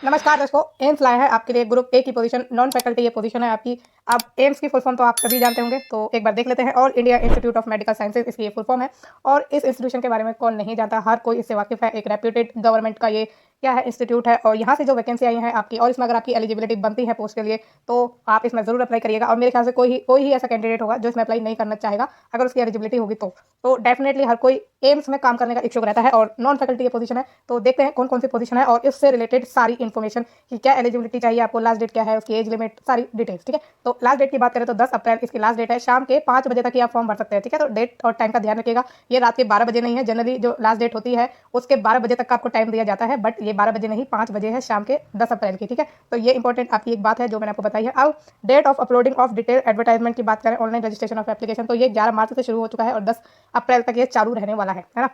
नमस्कार दोस्तों, एम्स लाया है आपके लिए ग्रुप ए की पोजीशन, नॉन फैकल्टी ये पोजीशन है आपकी। अब एम्स की फुल फॉर्म तो आप सभी जानते होंगे, तो एक बार देख लेते हैं। All India institute of medical sciences इसकी ये फुल फॉर्म है। और इस इंस्टीट्यूशन के बारे में कौन नहीं जानता, हर कोई इससे वाकिफ है। एक रेप्यूटेड गवर्नमेंट का ये क्या है, इंस्टीट्यूट है। और यहाँ से जो वैकेंसी आई है आपकी, और इसमें अगर आपकी एलिजिबिलिटी बनती है पोस्ट के लिए, तो आप इसमें जरूर अप्लाई करिएगा। और मेरे ख्याल से कोई ही ऐसा कैंडिडेट होगा जो इसमें अप्लाई नहीं करना चाहेगा, अगर उसकी एलिजिबिलिटी होगी तो डेफिनेटली हर कोई एम्स में काम करने का इच्छुक रहता है। और नॉन फैकल्टी ये पोजीशन है, तो देखते हैं कौन कौन सी पोजीशन है और इससे रिलेटेड सारी इन्फॉर्मेशन कि क्या एलिजिबिलिटी चाहिए आपको, लास्ट डेट क्या है, उसकी एज लिमिट, सारी डिटेल्स। ठीक है, तो लास्ट डेट की बात करें तो 10 अप्रैल इसकी लास्ट डेट है। शाम के 5 बजे तक ही आप फॉर्म भर सकते हैं। ठीक है, तो डेट और टाइम का ध्यान रखिएगा। ये रात के 12 बजे नहीं है। जनरली जो लास्ट डेट होती है उसके 12 बजे तक का आपको टाइम दिया जाता है, बट ये 12 बजे नहीं, 5 बजे है शाम के 10 अप्रैल की। ठीक है, तो ये इंपॉर्टेंट आपकी एक बात है जो मैंने आपको बताई है। अब date of uploading of detail advertisement की बात करें, ऑनलाइन रजिस्ट्रेशन ऑफ एप्लीकेशन, तो ये 11 मार्च से शुरू हो चुका है और 10 अप्रैल तक ये चालू रहने वाला है ना।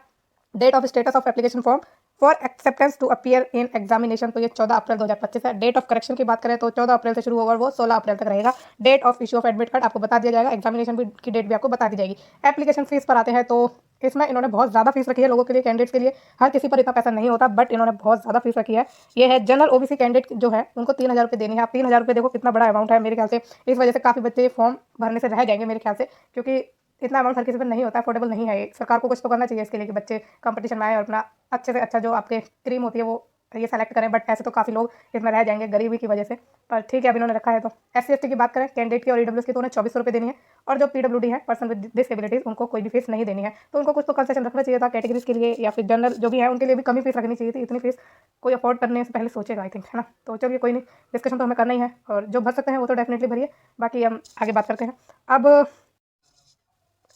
Date of status of application form for acceptance to appear in examination, तो ये 14 अप्रैल 2025 है। डेट ऑफ करेक्शन की बात करें तो 14 अप्रैल से शुरू होगा और वो 16 अप्रैल तक रहेगा। Date of issue of admit card आपको बता दिया जाएगा। एग्जामिनेशन की डेट भी आपको बता दी जाएगी। एप्लीकेशन फीस पर आते हैं तो इसमें इन्होंने बहुत ज़्यादा फीस रखी है लोगों के लिए, कैंडिडेट्स के लिए। हर किसी पर इतना पैसा नहीं होता, बट इन्होंने बहुत ज़्यादा फीस रखी है। ये है जनरल ओबीसी कैंडिडेट जो है उनको 3,000 रुपये देनी है। आप 3,000 रुपये देखो कितना बड़ा अमाउंट है मेरे ख्याल से। इस वजह से काफ़ी बच्चे फॉर्म भरने से रह जाएंगे मेरे ख्याल से, क्योंकि इतना अमाउंट हर किसी पर नहीं होता, अफोर्डेबल नहीं है ये। सरकार को कुछ तो करना चाहिए इसके लिए कि बच्चे कंपटीशन में आए और अपना अच्छे से अच्छा जो आपके क्रीम होती है वो ये सेलेक्ट करें। बट ऐसे तो काफ़ी लोग इसमें रह जाएंगे गरीबी की वजह से, पर ठीक है अब इन्होंने रखा है। तो SC/ST की बात करें कैंडिडेट की और EWS की, तो उन्हें 2400 रुपये देनी है। और जो PWD है, पर्सन विद डिसेबिलिटीज, उनको कोई भी फीस नहीं देनी है। तो उनको कुछ तो कंसेशन रखना चाहिए था कैटेगरीज के लिए, या फिर जनरल जो भी है उनके लिए भी कमी फीस रखनी चाहिए थी। इतनी फीस कोई अफोर्ड करने से पहले सोचेगा आई थिंक, है ना। तो चलिए कोई नहीं, डिस्कशन तो हमें करना ही है और जो भर सकते हैं वो तो डेफिनेटली भरिए। बाकी हम आगे बात करते हैं। अब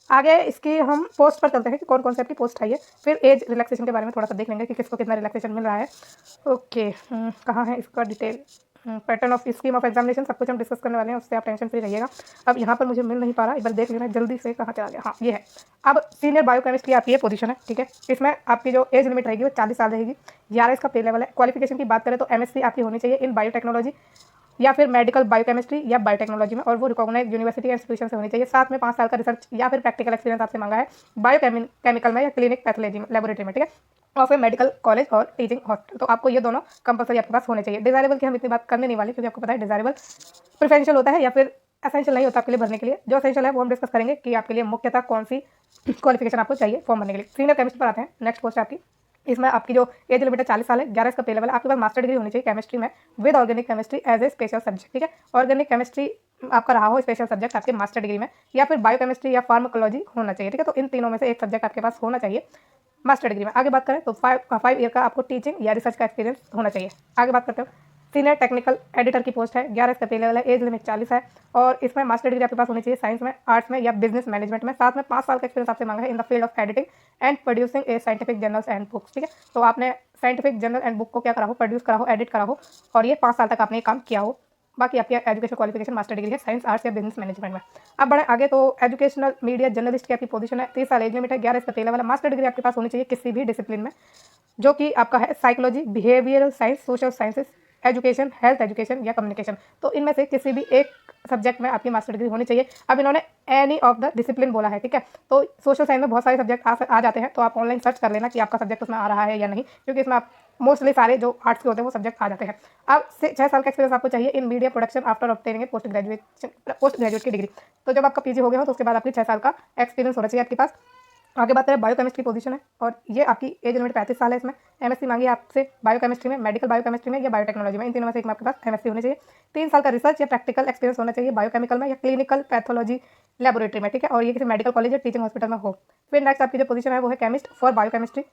आगे इसकी हम पोस्ट पर चलते हैं कि कौन कौन सी आपकी पोस्ट आई है। फिर एज रिलैक्सेशन के बारे में थोड़ा सा देख लेंगे कि किसको कितना रिलैक्सेशन मिल रहा है। ओके, कहाँ है इसका detail, pattern of scheme of examination, सब कुछ हम डिस्कस करने वाले हैं, उससे आप टेंशन फ्री रहिएगा। अब यहाँ पर मुझे मिल नहीं पा रहा, एक बार देख लेना जल्दी से, कहाँ चला गया। हाँ, ये है। अब सीनियर बायोकेमिस्ट की आपकी ये पोजीशन है। ठीक है, इसमें आपकी जो एज लिमिट रहेगी वो 40 साल रहेगी। 11 इसका पे लेवल है। क्वालिफिकेशन की बात करें तो MSc आपकी होनी चाहिए इन बायोटेक्नोलॉजी या फिर मेडिकल बायोकेमिस्ट्री या बायोटेक्नोलॉजी में, और वो रिकॉग्नाइज यूनिवर्सिटी इंस्टीट्यूशन से होनी चाहिए। साथ में 5 साल का रिसर्च या फिर प्रैक्टिकल एक्सपीरियंस आपसे मांगा है बायोकेमिकल में या क्लिनिक पैथोलॉजी में, लेबोरेटरी में। ठीक है, और फिर मेडिकल कॉलेज और टीचिंग हॉस्पिटल, तो आपको ये दोनों कंपलसरी आपके पास होने चाहिए। डिजायरेबल की हम इतनी बात करने नहीं वाले, क्योंकि आपको पता है डिजायरेबल प्रिफरेंशियल होता है या फिर एसेंशियल नहीं होता आपके लिए भरने के लिए। जो एसेंशियल है वो हम डिस्कस करेंगे कि आपके लिए मुख्यतः कौन सी क्वालिफिकेशन आपको चाहिए फॉर्म भरने के लिए। सीनियर केमिस्ट पर आते हैं, नेक्स्ट पोस्ट है आपकी। इसमें आपकी जो एज लिमिट है 40 साल है। 11 इसका पे लेवल है। आपके पास मास्टर डिग्री होनी चाहिए केमिस्ट्री में with organic chemistry as a special subject. ठीक है, ऑर्गेनिक केमिस्ट्री आपका रहा हो स्पेशल सब्जेक्ट आपके मास्टर डिग्री में, या फिर बायोकेमिस्ट्री या फार्माकोलॉजी होना चाहिए। ठीक है, तो इन तीनों में से एक सब्जेक्ट आपके पास होना चाहिए मास्टर डिग्री में। आगे बात करें तो 5 ईयर का आपको टीचिंग या रिसर्च का एक्सपीरियंस होना चाहिए। आगे बात करते हो, सीनियर टेक्निकल एडिटर की पोस्ट है। 11 इसका पे लेवल है। एज लिमिट 40 है और इसमें मास्टर डिग्री आपके पास होनी चाहिए साइंस में, आर्ट्स में या बिजनेस मैनेजमेंट में। साथ में 5 साल का एक्सपीरियंस आपसे मांगा है in the field of editing and producing A scientific journals and books. ठीक है, तो आपने साइंटिफिक जर्नल एंड बुक को क्या करा हो, प्रोड्यूस करा हो, एडिट करा हो, और ये 5 साल तक आपने ये काम किया हो। बाकी आपकी एजुकेशन क्वालिफिकेशन मास्टर डिग्री है साइंस, आर्ट्स या बिजनेस मैनेजमेंट में। अब बढ़े आगे तो एजुकेशनल मीडिया जर्नलिस्ट की आपकी पोजीशन है। 30 साल एज लिमिट है। 11 इसका पे लेवल है। मास्टर डिग्री आपके पास होनी चाहिए किसी भी डिसिप्लिन में, जो कि आपका है psychology, behavioural science, social sciences, education, health education या कम्युनिकेशन। तो इनमें से किसी भी एक सब्जेक्ट में आपकी मास्टर डिग्री होनी चाहिए। अब इन्होंने एनी ऑफ द डिसिप्लिन बोला है। ठीक है, तो सोशल साइंस में बहुत सारे सब्जेक्ट आ जाते हैं, तो आप ऑनलाइन सर्च कर लेना कि आपका सब्जेक्ट उसमें आ रहा है या नहीं, क्योंकि इसमें आप मोस्टली सारे जो आर्ट्स के होते हैं वो सब्जेक्ट आ जाते हैं। अब 6 साल का एक्सपीरियंस आपको चाहिए in media production after obtaining post graduate की डिग्री। तो जब आपका PG हो गया हो तो उसके बाद आपकी 6 साल का एक्सपीरियंस होना चाहिए आपके पास। आगे बात करें बायोकेमिस्ट्री पोजीशन है और ये आपकी एज लिमिट 35 साल है। इसमें MSc मांगी है आपसे बायोकेमिस्ट्री में, मेडिकल बायोकेमिस्ट्री में या बायोटेक्नोलॉजी में। इन तीनों में से एक में आपके पास MSc होनी चाहिए। 3 साल का रिसर्च या प्रैक्टिकल एक्सपीरियंस होना चाहिए बायोकेमिकल में या क्लिनिकल पैथोलॉजी लेबोरेटरी में। ठीक है, और ये किसी मेडिकल कॉलेज या टीचिंग हॉस्पिटल में हो। फिर नेक्स्ट आपकी जो पोजीशन है वो है केमिस्ट फॉर बायोकेमिस्ट्री।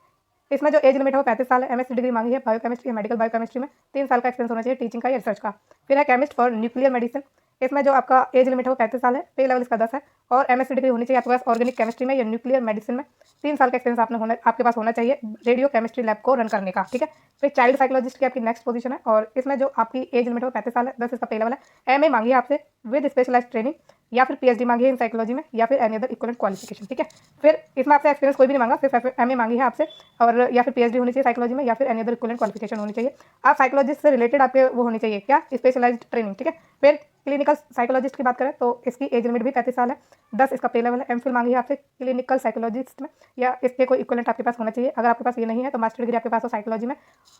इसमें जो एज लिमिट है वो 35 साल है। MSc डिग्री मांगी है बायोकेमिस्ट्री या मेडिकल बायोकेमिस्ट्री में। 3 साल का एक्सपीरियंस होना चाहिए टीचिंग का या रिसर्च का। फिर है केमिस्ट फॉर न्यूक्लियर मेडिसिन। इसमें जो आपका एज लिमिट है वो 35 साल है। पे लेवल इसका 10 है और MSc डिग्री होनी चाहिए आपके पास ऑर्गेनिक केमिस्ट्री में या न्यूक्लियर मेडिसिन में। 3 साल का एक्सपीरियंस आपके पास होना चाहिए रेडियो केमिस्ट्री लैब को रन करने का। ठीक है, फिर चाइल्ड साइकोलॉजिस्ट की आपकी नेक्स्ट पोजीशन है और इसमें जो आपकी एज लिमिट है वो 35 साल है। 10 इसका पे लेवल है। MA मांगी है आपसे विद स्पेशलाइज्ड ट्रेनिंग या फिर PhD मांगी है इन साइकोलॉजी में या फिर एनी अदर इक्विवेलेंट क्वालिफिकेशन। ठीक है, फिर इसमें आपसे एक्सपीरियंस कोई भी नहीं मांगा, सिर्फ MA मांगी है आपसे, और या फिर PhD होनी चाहिए साइकोलॉजी में या फिर एनी अदर इक्विवेलेंट क्वालिफिकेशन होनी चाहिए। आप साइकोलॉजिस्ट से रिलेटेड आपके वो होनी चाहिए क्या, स्पेशलाइज्ड ट्रेनिंग। ठीक है, फिर क्लिनिकल साइकोलॉजिस्ट की बात करें तो इसकी एज लिमिट भी 35 साल है। 10 इसका पे लेवल है। एमफिल मांगी है आपसे क्लिनिकल साइकोलॉजिस्ट में, या इसके कोई इक्विवेलेंट आपके पास होना चाहिए। अगर आपके पास ये नहीं है तो मास्टर डिग्री आपके पास हो साइकोलॉजी में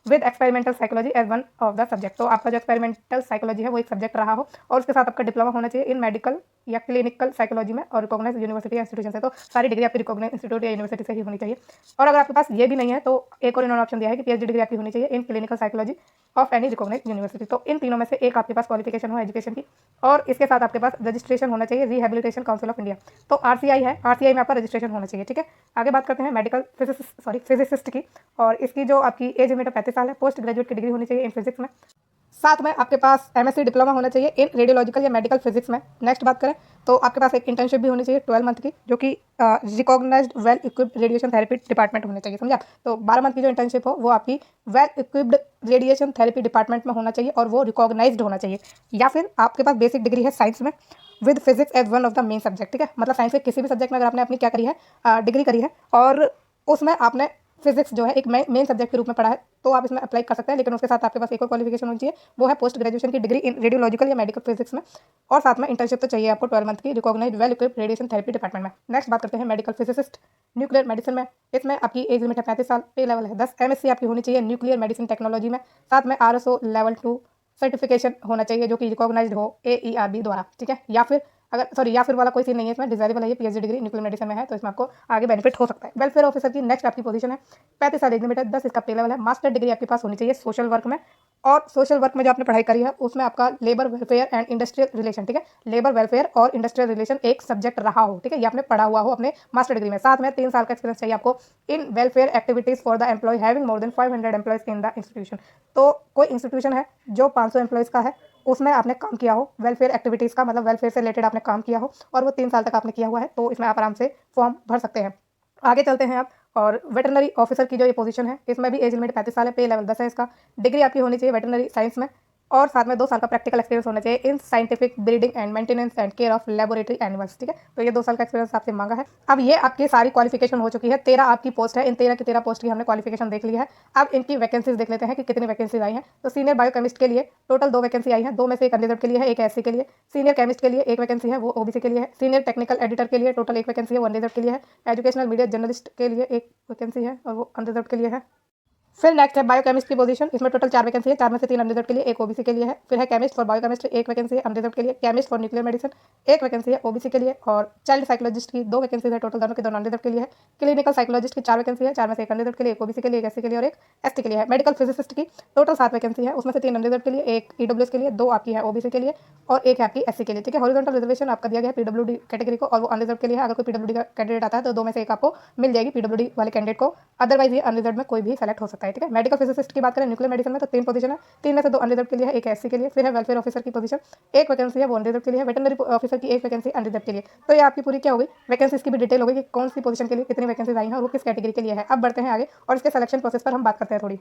with experimental psychology as one of the subject. तो आपका जो एक्सपेरिमेंटल साइकोलॉजी है वो एक सब्जेक्ट रहा हो, और उसके साथ आपका डिप्लोमा होना चाहिए इन मेडिकल या क्लिनिकल साइकोलॉजी में, और रिकॉग्नाइज यूनिवर्सिटी या इंस्टीट्यूशन से। तो सारी डिग्री आपकी रिकॉग्नाइज इंस्टीट्यूट या यूनिवर्सिटी से ही होनी चाहिए। और अगर आपके पास ये भी नहीं है तो एक और इन्होंने ऑप्शन दिया है कि पीएचडी डिग्री आपकी होनी चाहिए in clinical psychology of any recognize university. तो इन तीनों में से एक आपके पास क्वालिफिकेशन हो एजुकेशन की, और इसके साथ आपके पास रजिस्ट्रेशन होना चाहिए रिहेबिलिटेशन काउंसिल ऑफ इंडिया। तो आरसीआई है, आरसीआई में आपका रजिस्ट्रेशन होना चाहिए। ठीक है, आगे बात करते हैं मेडिकल फिजिसिस्ट की, और इसकी जो आपकी एज लिमिट 35 साल है। पोस्ट ग्रेजुएट की डिग्री होनी चाहिए इन फिजिक्स में। साथ में आपके पास एमएससी डिप्लोमा होना चाहिए इन रेडियोलॉजिकल या मेडिकल फिजिक्स में। नेक्स्ट बात करें तो आपके पास एक इंटर्नशिप भी होनी चाहिए 12 मंथ की, जो कि recognized well equipped radiation therapy department होने चाहिए, समझा। तो 12 मंथ की जो इंटर्नशिप हो वो आपकी well equipped radiation therapy department में होना चाहिए, और वो रिकॉग्नाइज्ड होना चाहिए। या फिर आपके पास बेसिक डिग्री है साइंस में with physics as one of the main subject. ठीक है, मतलब साइंस के किसी भी सब्जेक्ट में अगर आपने अपनी क्या करी है, डिग्री करी है, और उसमें आपने फिजिक्स जो है एक मेन सब्जेक्ट के रूप में पढ़ा है, तो आप इसमें अप्लाई कर सकते हैं। लेकिन उसके साथ आपके पास एक और क्वालिफिकेशन होनी चाहिए, वो है पोस्ट ग्रेजुएशन की डिग्री इन रेडियोलॉजिकल या मेडिकल फिजिक्स में, और साथ में इंटर्नशिप तो चाहिए आपको 12 मंथ की recognized well equipped radiation therapy department में। नेक्स्ट बात करते हैं मेडिकल फिजिसिस्ट न्यूक्लियर मेडिसिन में। इसमें आपकी एज लिमिट है 35 साल, पे लेवल है 10। एमएससी आपकी होनी चाहिए न्यूक्लियर मेडिसिन टेक्नोलॉजी में, साथ में आरएसओ लेवल 2 सर्टिफिकेशन होना चाहिए जो कि रिकॉग्नाइज्ड हो AERB द्वारा। ठीक है, या फिर वाला कोई सीन नहीं है इसमें, डिजायरेबल है ये, पीएचडी डिग्री न्यूक्लियर मेडिसिन में है, तो इसमें आपको आगे बेनिफिट हो सकता है। वेलफेयर ऑफिसर की नेक्स्ट आपकी पोजीशन है 35 साल एज लिमिट है, 10 इसका पे लेवल है। मास्टर डिग्री आपके पास होनी चाहिए सोशल वर्क में, और सोशल वर्क में जो आपने पढ़ाई करी है उसमें आपका labour welfare and industrial relation, ठीक है, लेबर वेलफेयर और इंडस्ट्रियल रिलेशन एक सब्जेक्ट रहा हो। ठीक है, ये आपने पढ़ा हुआ हो अपने मास्टर डिग्री में। साथ में 3 साल का एक्सपीरियंस चाहिए आपको in welfare activities for the employee having more than 500 employees in the institution. तो कोई इंस्टीट्यूशन है जो 500 एम्प्लॉयज का है, उसमें आपने काम किया हो वेलफेयर एक्टिविटीज़ का, मतलब वेलफेयर से रिलेटेड आपने काम किया हो, और वो 3 साल तक आपने किया हुआ है, तो इसमें आप आराम से फॉर्म भर सकते हैं। आगे चलते हैं आप, और वेटरनरी ऑफिसर की जो ये पोजीशन है इसमें भी एज लिमिट 35 साल है, पे लेवल 10 है इसका। डिग्री आपकी होनी चाहिए वेटरनरी साइंस में, और साथ में 2 साल का प्रैक्टिकल एक्सपीरियंस होना चाहिए in scientific breeding and maintenance and care of laboratory animals. ठीक है, तो ये 2 साल का एक्सपीरियंस आपसे मांगा है। अब ये आपकी सारी क्वालिफिकेशन हो चुकी है, 13 आपकी पोस्ट है, इन 13 की 13 पोस्ट की हमने क्वालिफिकेशन देख ली है। अब इनकी वैकेंसीज देख लेते हैं कि कितनी वैकेंसीज आई हैं। तो सीनियर बायोकेमिस्ट के लिए टोटल 2 वैकेंसी आई है, 2 में से एक अनरिजर्व के लिए है, एक एससी के लिए। सीनियर केमिस्ट के लिए 1 वैकेंसी है, वो ओबीसी के लिए है। सीनियर टेक्निकल एडिटर के लिए टोटल 1 वैकेंसी है, वो अनरिजर्व के लिए है। एजुकेशनल मीडिया जर्नलिस्ट के लिए 1 वैकेंसी है, और वो अनरिजर्व के लिए है। फिर नेक्स्ट है बायोकेमिस्ट की पोजीशन, इसमें टोटल 4 वैकेंसी है, 4 में से 3 अनरिजर्व के लिए, 1 ओबीसी के लिए है। फिर है केमिस्ट फॉर बायोकेमिस्ट्री, 1 वैकेंसी है अनरिजर्व के लिए। Chemist for nuclear medicine 1 vacancy है ओबीसी के लिए, और चाइल्ड साइकोलॉजिस्ट की 2 वैकेंसी है टोटल, दोनों के दोनों अनरिजर्व के लिए है। क्लिनिकल साइकोलॉजिस्ट की 4 वैकेंसी है, 4 में से 1 अनरिजर्व के लिए, 1 ओबीसी के लिए, 1 एससी के लिए और 1 एसटी के लिए है। मेडिकल फिजिसिस्ट की टोटल 7 वैकेंसी है, उसमें से 3 अनरिजर्व के लिए, 1 ईडब्ल्यूएस के लिए, 2 आपकी है ओबीसी के लिए, और 1 है आपकी एससी के लिए। ठीक है, हॉरिजॉन्टल रिजर्वेशन आपका दिया गया है पीडब्ल्यूडी कैटेगरी को, और वो अनरिजर्व के लिए है। अगर कोई पीडब्ल्यूडी का कैंडिडेट आता है तो 2 में से 1 आपको मिल जाएगी पीडब्ल्यूडी वाले कैंडिडेट को, अदरवाइज ये अनरिजर्व में कोई भी सेलेक्ट हो सकता है। ठीक है, मेडिकल फिजिसिस्ट की बात करें न्यूक्लियर मेडिसिन में तो 3 पोजीशन है, 3 में से 2 अनरिजर्व के लिए है, 1 एससी के लिए। फिर है वेलफेयर ऑफिसर की पोजीशन, 1 वैकेंसी है, वो अनरिजर्व के लिए है। वेटरनरी ऑफिसर की 1 वैकेंसी अनरिजर्व के लिए। तो ये आपकी पूरी क्या हो गई, वैकेंसीज की भी डिटेल हो गई कि कौन सी पोजीशन के लिए कितनी वैकेंसीज आई हैं और वो किस कैटेगरी के लिए है। अब बढ़ते हैं आगे, और इसके सिलेक्शन प्रोसेस पर हम बात करते हैं थोड़ी।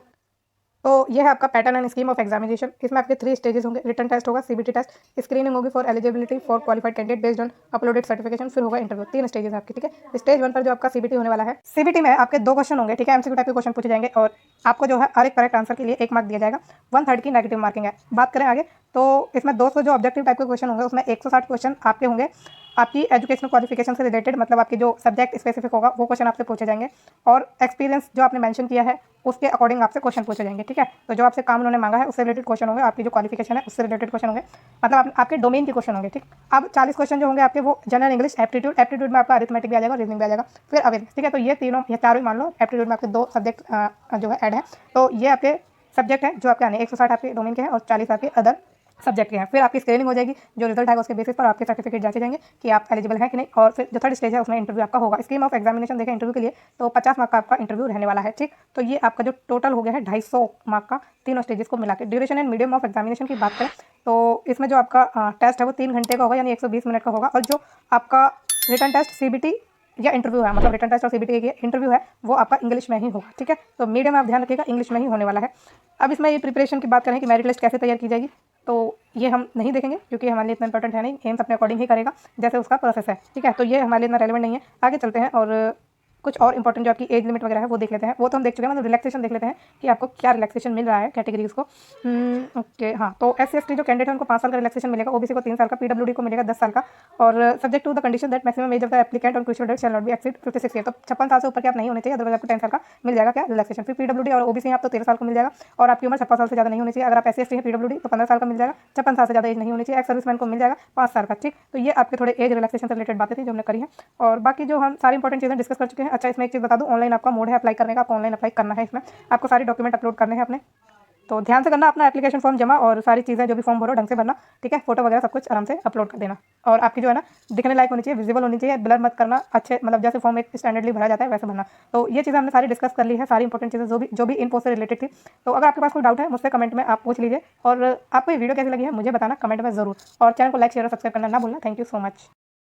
तो यह है आपका pattern and scheme of examination. इसमें आपके 3 स्टेजेस होंगे, रिटन टेस्ट होगा, सीबीटी टेस्ट, स्क्रीनिंग होगी for eligibility for qualified candidate based on uploaded certification, फिर होगा इंटरव्यू। 3 स्टेजेस आपकी। ठीक है, स्टेज 1 पर जो आपका सीबीटी होने वाला है, सीबीटी में आपके 2 क्वेश्चन होंगे। ठीक है, एमसीक्यू टाइप के क्वेश्चन पूछे जाएंगे, और आपको जो है हर एक करेक्ट आंसर के लिए 1 मार्क दिया जाएगा, 1/3 की नेगेटिव मार्किंग है। बात करें आगे तो इसमें 200 जो ऑब्जेक्टिव टाइप के क्वेश्चन होंगे, उसमें 160 क्वेश्चन आपके होंगे आपकी एजुकेशनल क्वालिफिकेशन से रिलेटेड, मतलब आपकी जो सब्जेक्ट स्पेसिफिक होगा वो क्वेश्चन आपसे पूछे जाएंगे, और एक्सपीरियंस जो आपने मेंशन किया है उसके अकॉर्डिंग आपसे क्वेश्चन पूछे जाएंगे। ठीक है, तो जो आपसे काम उन्होंने मांगा है उससे रिलेटेड क्वेश्चन होंगे, आपकी जो क्वालिफिकेशन है उससे रिलेटेड क्वेश्चन होंगे, मतलब आपके डोमेन के क्वेश्चन होंगे। ठीक, अब 40 क्वेश्चन जो होंगे आपके वो जनरल इंग्लिश, एप्टीट्यूड में आपका अरिथमेटिक भी आ जाएगा, रीजनिंग भी आ जाएगा, फिर अवेयरनेस। ठीक है, तो ये चारों ही मान लो, एप्टीट्यूड में आपके 2 सब्जेक्ट जो है ऐड है, तो ये आपके सब्जेक्ट हैं जो आपके आने 160 आपके डोमेन के हैं और 40 आपके अदर सब्जेक्ट के हैं। फिर आपकी स्क्रीनिंग हो जाएगी, जो रिजल्ट आएगा उसके बेसिस पर आपके सर्टिफिकेट जांचे जाएंगे कि आप एलिजिबल हैं कि नहीं, और फिर जो 3rd स्टेज है उसमें इंटरव्यू आपका होगा। स्कीम ऑफ एग्जामिनेशन देखें इंटरव्यू के लिए तो 50 मार्क का आपका इंटरव्यू रहने वाला है। ठीक, तो ये आपका जो टोटल हो गया है 250 मार्क का, तीनों स्टेजेस को मिला के। Duration and medium of examination की बात करें तो इसमें जो आपका टेस्ट है वो 3 घंटे का होगा, यानी 120 मिनट का होगा, और जो आपका रिटन टेस्ट सीबीटी या इंटरव्यू है, मतलब रिटन टेस्ट और सीबीटी एक इंटरव्यू है, वो आपका इंग्लिश में ही होगा। ठीक है, तो मीडियम आप ध्यान रखिएगा, इंग्लिश में ही होने वाला है। अब इसमें ये प्रिपरेशन की बात करें कि मेरिट लिस्ट कैसे तैयार की जाएगी, तो ये हम नहीं देखेंगे क्योंकि हमारे लिए इतना इंपॉर्टेंट है नहीं, एम्स अपने अकॉर्डिंग ही करेगा जैसे उसका प्रोसेस है। ठीक है, तो ये हमारे लिए इतना रेलेवेंट नहीं है। आगे चलते हैं, और कुछ और इंपॉर्टेंट जो आपकी एज लिमिट वगैरह है वो देख लेते हैं। वो तो हम देख चुके हैं, मतलब रिलैक्सेशन देख लेते हैं कि आपको क्या रिलैक्सेशन मिल रहा है कैटेगरीज को। ओके, हाँ, तो SC/ST जो कैंडिडेट है उनको 5 साल का रिलैक्सेशन मिलेगा, OBC को 3 साल का, PWD को मिलेगा 10 साल का, और subject to the condition that maximum age of the applicant on crucial date shall not be exceed 56 year. तो 56 साल से ऊपर के आप नहीं होने चाहिए, अदरवाइज आपको 10 साल का मिल जाएगा क्या रिलैक्सेशन। फिर PWD और OBC आप तो 13 साल को मिल जाएगा, और आपकी उम्र 56 साल से ज़्यादा नहीं होनी चाहिए। अगर आप SC/ST हैं PWD तो 15 साल का मिल जाएगा, 56 साल से ज़्यादा एज नहीं होनी चाहिए। एक्स सर्विसमैन को मिल जाएगा 5 साल का। ठीक, तो ये आपके थोड़े एज रिलैक्सेशन से रिलेटेड बातें थी जो हमने करी है, और बाकी जो हम सारी इंपॉर्टेंट चीज़ें डिस्कस कर चुके हैं। अच्छा, इसमें एक चीज़ बता दूं, ऑनलाइन आपका मोड है अप्लाई करने का, आपको ऑनलाइन अप्लाई करना है। इसमें आपको सारे डॉक्यूमेंट अपलोड करने हैं अपने, तो ध्यान से करना अपना एप्लीकेशन फॉर्म जमा, और सारी चीज़ें जो भी फॉर्म भरो ढंग से भरना, ठीक है। फोटो वगैरह सब कुछ आराम से अपलोड कर देना, और आपकी जो है ना दिखने लायक होनी चाहिए, विजिबल होनी चाहिए, ब्लर मत करना, अच्छे मतलब जैसे फॉर्म एक स्टैंडर्डली भरा जाता है वैसे भरना। तो ये चीज़ें हमने सारी डिस्कस कर ली है, सारी इंपॉर्टेंट चीज़ें जो भी इन पोस्ट से रिलेटेड थी। तो अगर आपके पास कोई डाउट है मुझसे कमेंट में आप पूछ लीजिए, और आपको ये वीडियो कैसी लगी है मुझे बताना कमेंट में ज़रूर, और चैनल को लाइक शेयर और सब्सक्राइब करना ना भूलना। Thank you so much.